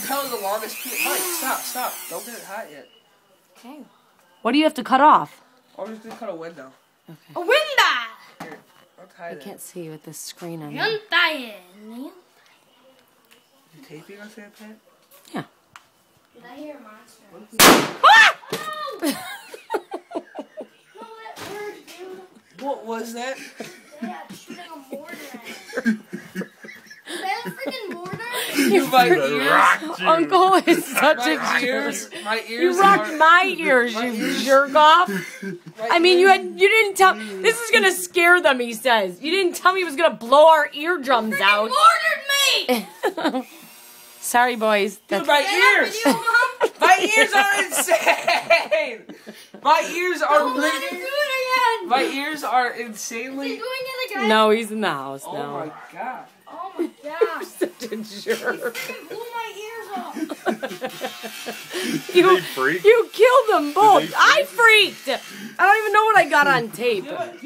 can cut the longest piece. Mike, stop. Don't get it hot yet. Okay. What do you have to cut off? I'm just gonna cut a window. Okay. A window! Here, I'll tie I that. can't see with this screen on. You tie it. You taping us there, Pat? Yeah. Did I hear a monster? Ah! No, that hurt, dude. What was that? Dad, shooting a mortar at it. Is that a freaking mortar? You my ears. Uncle is such My a jerk. ears. My ears. You rocked my ears, you jerk off. I mean, you didn't tell. This is gonna scare them. He says. You didn't tell me he was gonna blow our eardrums out. Mortared me! Sorry, boys. Dude, That's my ears. You, Mom? My ears are insane. My ears are Don't let him do it again! My ears are Is insanely. he doing it again? no. He's in the house Oh now. my god. Oh my gosh. Such a jerk. He blew my ears off. You killed them both. I freaked. I don't even know what I got on tape. You have